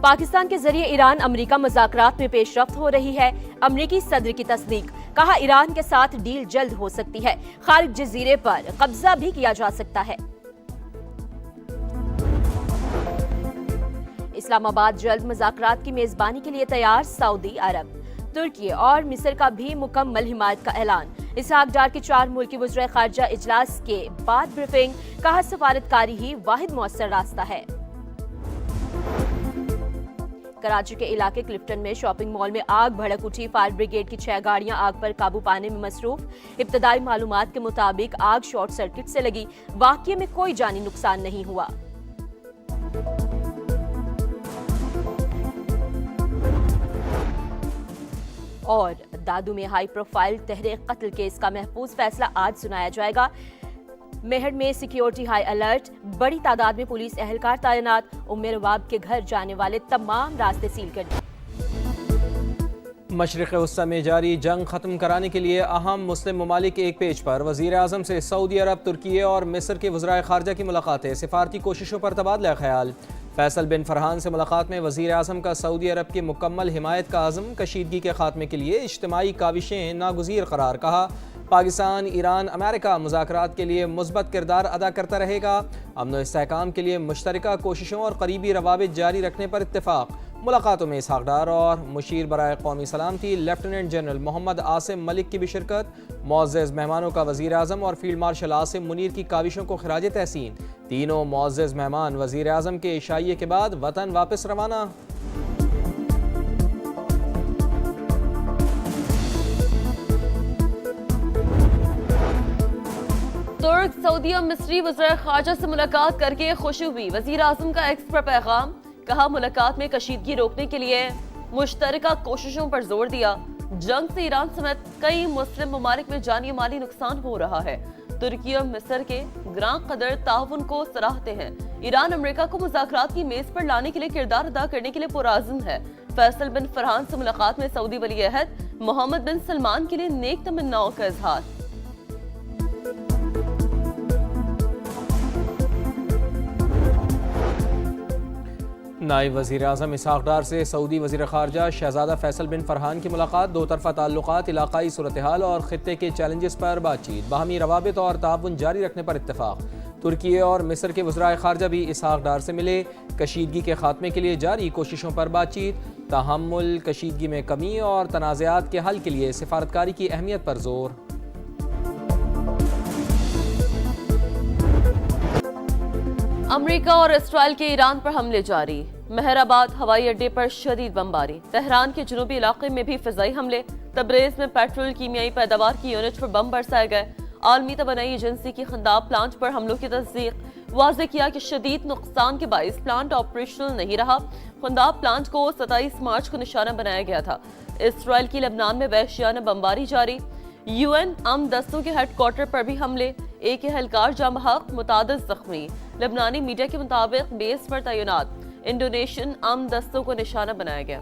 पाकिस्तान के जरिए Iran America मुज़ाकरात में पेशरफ्त हो रही है। अमेरिकी सदर की तस्दीक, कहा ईरान के साथ डील जल्द हो सकती है। खालिद जजीरे पर कब्जा भी किया जा सकता है। इस्लामाबाद जल्द मुज़ाकरात की मेजबानी के लिए तैयार। सऊदी अरब, तुर्की और मिस्र का भी मुकम्मल हिमायत का ऐलान। इसहाक डार के 4 मुल्की वज़ीर ख़ारिजा इजलास के बाद ब्रीफिंग, कहा सफारतकारी ही वाहिद मौसर रास्ता है। कराची के इलाके क्लिफ्टन में शॉपिंग मॉल में आग भड़क उठी। फायर ब्रिगेड की 6 गाड़ियां आग पर काबू पाने में मसरूफ। इब्तदाई मालूमात के मुताबिक आग शॉर्ट सर्किट से लगी। वाक़ये में कोई जानी नुकसान नहीं हुआ। और दादू में हाई प्रोफाइल तहरीक कत्ल केस का महफूज फैसला आज सुनाया जाएगा। मेहर में सिक्योरिटी हाई अलर्ट, बड़ी तादाद में पुलिस एहलकार तैनात। उम्मे रवाब के घर जाने वाले तमाम रास्ते सील कर दिए। मशरिक़ वस्ता में जारी जंग ख़त्म कराने के लिए अहम मुस्लिम ममालिक एक पेज पर। वज़ीर आज़म से सऊदी अरब, तुर्की और मिस्र के वज़राए ख़ारिजा की मुलाकातें। सिफारती कोशिशों पर तबादला ख्याल। फैसल बिन फरहान से मुलाकात में वज़ीर आज़म का सऊदी अरब की मुकम्मल हिमायत का आज़म। कशीदगी के खात्मे के लिए इज्तिमाई काविशें नागुज़ीर करार। कहा पाकिस्तान, ईरान, अमेरिका मुज़ाकरात के लिए मुस्बत किरदार अदा करता रहेगा। अमन व इस्तेहकाम के लिए मुश्तरका कोशिशों और करीबी रवाबित जारी रखने पर इत्तेफाक। मुलाकातों में इसहाक डार और मुशीर बराए कौमी सलामती लेफ्टिनेंट जनरल मोहम्मद आसिम मलिक की भी शिरकत। मुअज़्ज़ज़ मेहमानों का वज़ीर आज़म और फील्ड मार्शल आसिम मुनीर की काविशों को खिराज तहसीन। तीनों मुअज़्ज़ज़ मेहमान वज़ीर आज़म के इशाइये के बाद वतन वापस रवाना। तुर्क, सऊदी और मिस्री वज़ीर ख़ारिजा से मुलाकात करके खुशी हुई। वज़ीर आज़म का एक्स पर पैगाम, कहा मुलाकात में कशीदगी रोकने के लिए मुश्तरका कोशिशों पर जोर दिया। जंग से ईरान समेत कई मुस्लिम ममालिक में जानी माली नुकसान हो रहा है। तुर्की और मिस्र के ग्रां कदर ताउन को सराहते हैं। ईरान अमेरिका को मुज़ाकरात की मेज पर लाने के लिए किरदार अदा करने के लिए पुरआज़म है। फैसल बिन फरहान से मुलाकात में सऊदी वली अहद मोहम्मद बिन सलमान के लिए नेक तमन्नाओं का इजहार। नायब वज़ीर आज़म इसहाक डार से सऊदी वज़ीर ख़ारिजा शहज़ादा फैसल बिन फरहान की मुलाकात। दो तरफ़ा ताल्लुक़ात, इलाक़ाई सूरत हाल और ख़ित्ते के चैलेंजेस पर बातचीत। बाहमी रवाबित और ताउन जारी रखने पर इत्तेफाक। तुर्की और मिस्र के वज़राए ख़ारिजा भी इसहाक डार से मिले। कशीदगी के खात्मे के लिए जारी कोशिशों पर बातचीत। तहम्मुल, कशीदगी में कमी और तनाज़ात के हल के लिए सिफारतकारी की अहमियत पर जोर। अमेरिका और इसराइल के ईरान पर हमले जारी। मेहराबाद हवाई अड्डे पर शदीद बमबारी। तेहरान के जनूबी इलाके में भी फिजाई हमले। तबरेज में पेट्रोल कीमियाई पैदावार की यूनिट पर बम बरसाए गए। आलमी तवानाई एजेंसी की खंदाब प्लांट पर हमलों की तस्दीक। वाज़ेह किया कि शदीद नुकसान के बाइस प्लांट ऑपरेशनल नहीं रहा। खंदाब प्लांट को 27 मार्च को निशाना बनाया गया था। इसराइल की लबनान में वहशियाना बमबारी जारी। UN अम दस्तों के हेडक्वार्टर पर भी हमले। एक एहलकार जाम हक, मुतादिद जख्मी। लबनानी मीडिया के मुताबिक बेस पर तैनात इंडोनेशियन अम दस्तों को निशाना बनाया गया।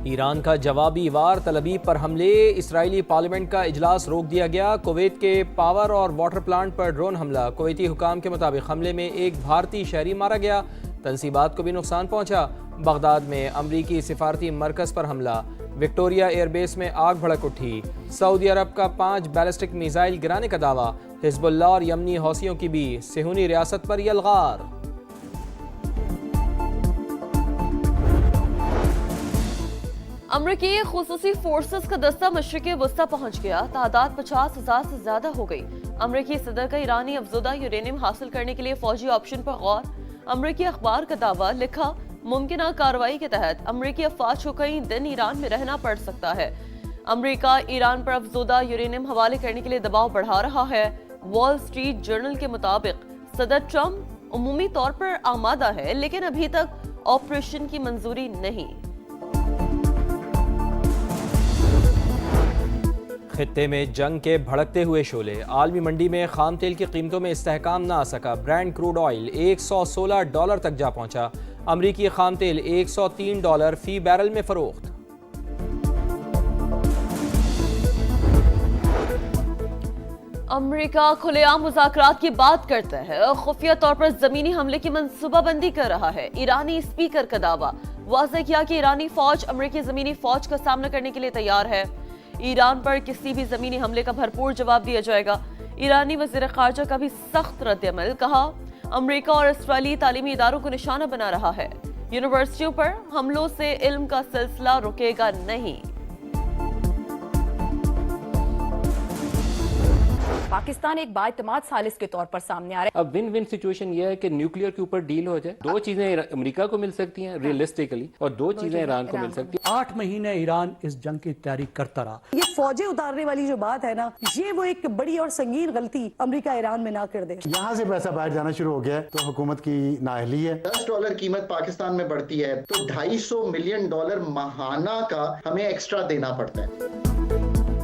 ईरान का जवाबी वार तलबीब पर हमले। इसराइली पार्लियामेंट का इजलास रोक दिया गया। कुवैत के पावर और वाटर प्लांट पर ड्रोन हमला। कुवैती हुकाम के मुताबिक हमले में एक भारतीय शहरी मारा गया। तंसीबात को भी नुकसान पहुंचा। बगदाद में अमरीकी सिफारती मरकज पर हमला। विक्टोरिया एयरबेस में आग भड़क उठी। सऊदी अरब का 5 बैलिस्टिक मिसाइल गिराने का दावा। हिजबुल्लाह और यमनी हौसियों की भी सेहूनी रियासत पर यलगार। अमरीकी खुसूसी फोर्सेस का दस्ता मशरिक़ी वस्ता पहुंच गया। तादाद 50,000 से ज्यादा हो गई। अमरीकी सदर का ईरानी अफजुदा यूरेनियम हासिल करने के लिए फौजी ऑप्शन पर गौर। अमरीकी अखबार का दावा, लिखा मुमकिन कार्रवाई के तहत अमरीकी अफवाज को कई दिन ईरान में रहना पड़ सकता है। अमरीका ईरान पर अफजुदा यूरेनियम हवाले करने के लिए दबाव बढ़ा रहा है। वॉल स्ट्रीट जर्नल के मुताबिक सदर ट्रंप उमूमी तौर पर आमादा है, लेकिन अभी तक ऑपरेशन की मंजूरी नहीं। खित्ते में जंग के भड़कते हुए शोले। आलमी मंडी में खाम तेल की कीमतों में इस्तेहकाम ना आ सका। ब्रांड क्रूड ऑयल $116 तक जा पहुंचा। अमरीकी खाम तेल $103 फी बैरल में फरोख्त। अमेरिका खुलेआम मुज़ाकरात की बात करता है, खुफिया तौर पर जमीनी हमले की मंसूबाबंदी कर रहा है। ईरानी स्पीकर का दावा, वाज़ेह किया कि ईरानी फौज अमेरिकी जमीनी फौज का सामना करने के लिए तैयार है। ईरान पर किसी भी जमीनी हमले का भरपूर जवाब दिया जाएगा। ईरानी वज़ीर ख़ारजा का भी सख्त रद्द-ए-अमल, कहा अमेरिका और इसराइली तालीमी इदारों को निशाना बना रहा है। यूनिवर्सिटियों पर हमलों से इल्म का सिलसिला रुकेगा नहीं। पाकिस्तान एक बाएतमाद सालिस के तौर पर सामने आ रहा है। अब विन विन सिचुएशन ये है कि न्यूक्लियर के ऊपर डील हो जाए। दो चीजें अमेरिका को मिल सकती हैं रियलिस्टिकली, और दो चीजें ईरान को मिल सकती हैं। 8 महीने ईरान इस जंग की तैयारी करता रहा। ये फौजें उतारने वाली जो बात है ना, ये वो एक बड़ी और संगीन गलती अमेरिका ईरान में ना कर दे। यहाँ से पैसा बाहर जाना शुरू हो गया है तो हुकूमत की नाअहली है। $10 कीमत पाकिस्तान में बढ़ती है तो $250 मिलियन माहाना का हमें एक्स्ट्रा देना पड़ता है।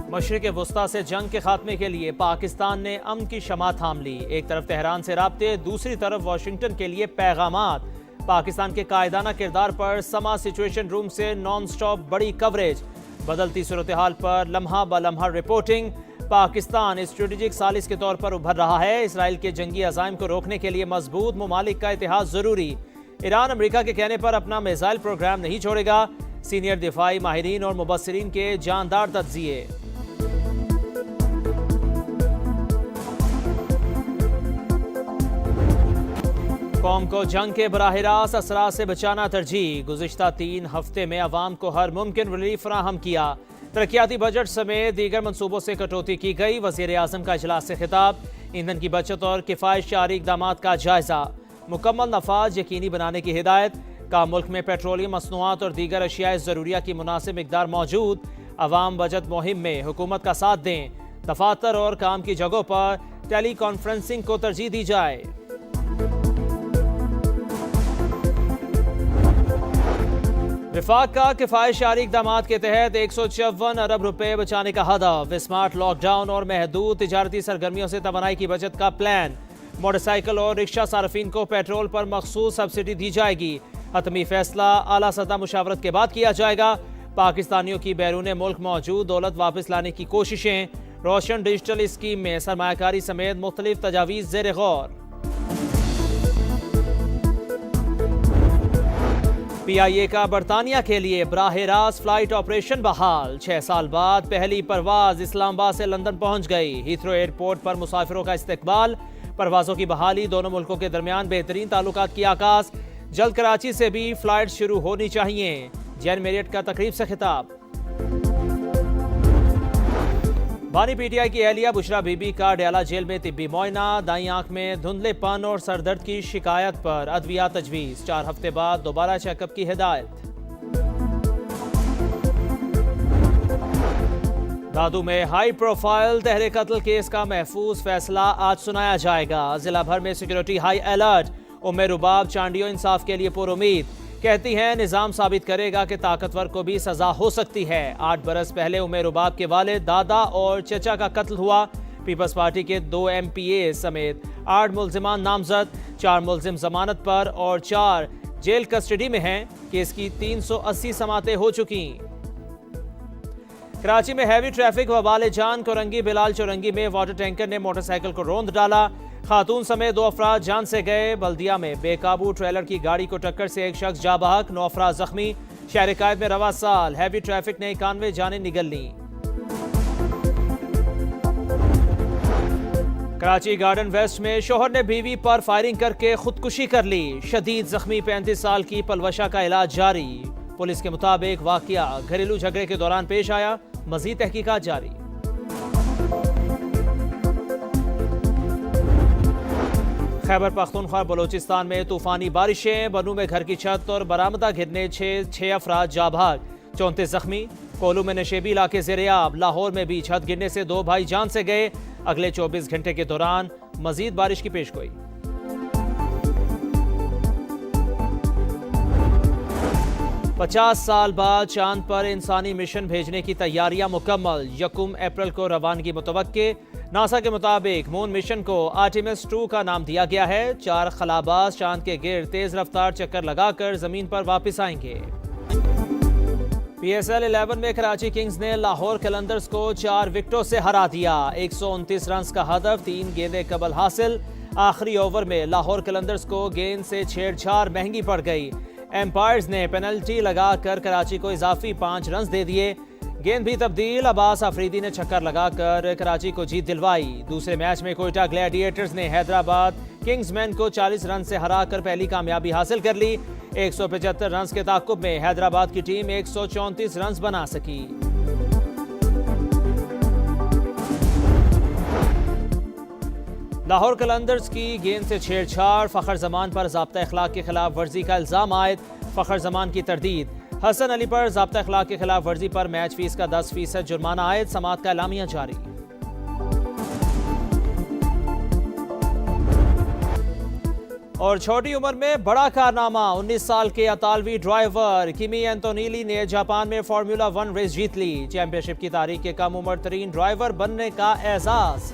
मशरिक़ वुस्ता से जंग के खात्मे के लिए पाकिस्तान ने अमन की शमा थाम ली। एक तरफ तेहरान से राब्ते, दूसरी तरफ वाशिंगटन के लिए पैगामात। पाकिस्तान के कायदाना किरदार पर समा सिचुएशन रूम से नॉन स्टॉप बड़ी कवरेज। बदलती सूरत हाल पर लम्हा ब लम्हा रिपोर्टिंग। पाकिस्तान स्ट्रेटेजिक सालिस के तौर पर उभर रहा है। इसराइल के जंगी अज़ाइम को रोकने के लिए मजबूत ममालिक का इतिहाद जरूरी। ईरान अमेरिका के कहने पर अपना मिसाइल प्रोग्राम नहीं छोड़ेगा। सीनियर दिफाई माहिरीन और मुबस्सिरीन के जानदार तज्जिए। कौम को जंग के बराह रास्त असरा से बचाना तरजीह। गुज़िश्ता 3 हफ्ते में अवाम को हर मुमकिन रिलीफ फराहम किया। तरक्याती बजट समेत दीगर मनसूबों से कटौती की गई। वज़ीर आज़म का इजलास से खिताब। ईंधन की बचत और किफ़ायतशारी इक़दाम का जायजा। मुकम्मल नफाज यकीनी बनाने की हिदायत। का मुल्क में पेट्रोलियम मसनूआत और दीगर अशियाए ज़रूरिया की मुनासिब मिक़दार मौजूद। अवाम बजट मुहिम में हुकूमत का साथ दें। दफातर और काम की जगहों पर टेली कॉन्फ्रेंसिंग को तरजीह दी जाए। विफाक का किफ़ायतशारी इक़दाम के तहत 154 अरब रुपए बचाने का हदफ। स्मार्ट लॉकडाउन और महदूद तिजारती सरगर्मियों से तवानाई की बचत का प्लान। मोटरसाइकिल और रिक्शा सार्फिन को पेट्रोल पर मखसूस सब्सिडी दी जाएगी। हतमी फैसला आला सतह मुशावरत के बाद किया जाएगा। पाकिस्तानियों की बैरून मुल्क मौजूद दौलत वापस लाने की कोशिशें। रोशन डिजिटल स्कीम में सरमायाकारी समेत मुख्तलिफ तजावीज़ ज़ेर गौर। PIA का बरतानिया के लिए बराह रास्त फ्लाइट ऑपरेशन बहाल। 6 साल बाद पहली परवाज इस्लामाबाद से लंदन पहुंच गई। हीथ्रो एयरपोर्ट पर मुसाफिरों का इस्तकबाल। परवाजों की बहाली, दोनों मुल्कों के दरमियान बेहतरीन ताल्लुकात की आगाज। जल्द कराची से भी फ्लाइट शुरू होनी चाहिए। जैन मेरियट का तकरीब से खिताब। बानी PTI की एहलिया बुशरा बीबी का डयाला जेल में तिब्बी मुआयना। दाई आंख में धुंधलेपन और सरदर्द की शिकायत पर अद्विया तजवीज़। 4 हफ्ते बाद दोबारा चेकअप की हिदायत। दादू में हाई प्रोफाइल तहरे कत्ल केस का महफूज फैसला आज सुनाया जाएगा। जिला भर में सिक्योरिटी हाई अलर्ट। उम्मे रुबाब चांडियो इंसाफ के लिए पुरुमीद। कहती हैं निजाम साबित करेगा कि ताकतवर को भी सजा हो सकती है। 8 बरस पहले उम्मे रुबाब के वालिद, दादा और चचा का कत्ल हुआ। पीपल्स पार्टी के 2 MPA समेत 8 मुल्जिमान नामजद। 4 मुल्जिम जमानत पर और 4 जेल कस्टडी में हैं। केस की 380 समातें हो चुकी। कराची में हैवी ट्रैफिक वबाल जान। कोरंगी बिलाल चौरंगी में वाटर टैंकर ने मोटरसाइकिल को रौंद डाला। खातून समेत 2 अफराद जान से गए। बल्दिया में बेकाबू ट्रेलर की गाड़ी को टक्कर से एक शख्स जा बहक। 9 अफराद जख्मी। शहर कायद में रवा साल हैवी ट्रैफिक ने 91 जानें निगल ली। कराची गार्डन वेस्ट में शोहर ने बीवी पर फायरिंग करके खुदकुशी कर ली। शदीद जख्मी 35 साल की पलवशा का इलाज जारी। पुलिस के मुताबिक वाकया घरेलू झगड़े के दौरान पेश आया। मजीद तहकीकात जारी। खैबर पख्तूनख्वा बलोचिस्तान में तूफानी बारिशें। बनू में घर की छत और बरामदा गिरने 6 अफराद जा भाग। 34 जख्मी। कोलू में नशेबी इलाके ज़ेरेआब। लाहौर में भी छत गिरने से 2 भाई जान से गए। अगले 24 घंटे के दौरान मजीद बारिश की पेशगोई। 50 साल बाद चांद पर इंसानी मिशन भेजने की तैयारियां मुकम्मल। 1 अप्रैल को रवानगी मुतवक्के। नासा के मुताबिक मून मिशन को आर्टेमिस 2 का नाम दिया गया है। 4 खलाबाज चांद के गिर्द तेज रफ्तार चक्कर लगाकर जमीन पर वापस आएंगे। PSL 11 में कराची किंग्स ने लाहौर कलंदर्स को 4 विकेटों से हरा दिया। 129 रन का हदफ, 3 गेंदें कबल हासिल। आखिरी ओवर में लाहौर कलंदर्स को गेंद से छेड़छाड़ महंगी पड़ गई। एम्पायर्स ने पेनल्टी लगाकर कराची को इजाफी 5 रन दे दिए। गेंद भी तब्दील, अब्बास अफरीदी ने छक्कर लगाकर कराची को जीत दिलवाई। दूसरे मैच में कोयटा ग्लैडिएटर्स ने हैदराबाद किंग्समैन को 40 रन से हराकर पहली कामयाबी हासिल कर ली। 175 रन के ताक़ुब में हैदराबाद की टीम 134 रन बना सकी। लाहौर कलंदर्स की गेंद से छेड़छाड़, फखर जमान पर ज़ाब्ता अखलाक के खिलाफ वर्जी का इल्ज़ाम आयद। फखर जमान की तरदीद। हसन अली पर ज़ाब्ता अखलाक के खिलाफ वर्जी पर मैच फीस का 10% जुर्माना आयद। समाअत का एलामिया जारी। और छोटी उम्र में बड़ा कारनामा, 19 साल के अतालवी ड्राइवर किमी एंटोनीली ने जापान में फार्मूला 1 रेस जीत ली। चैंपियनशिप की तारीख के कम उम्र तरीन ड्राइवर बनने का एजाज।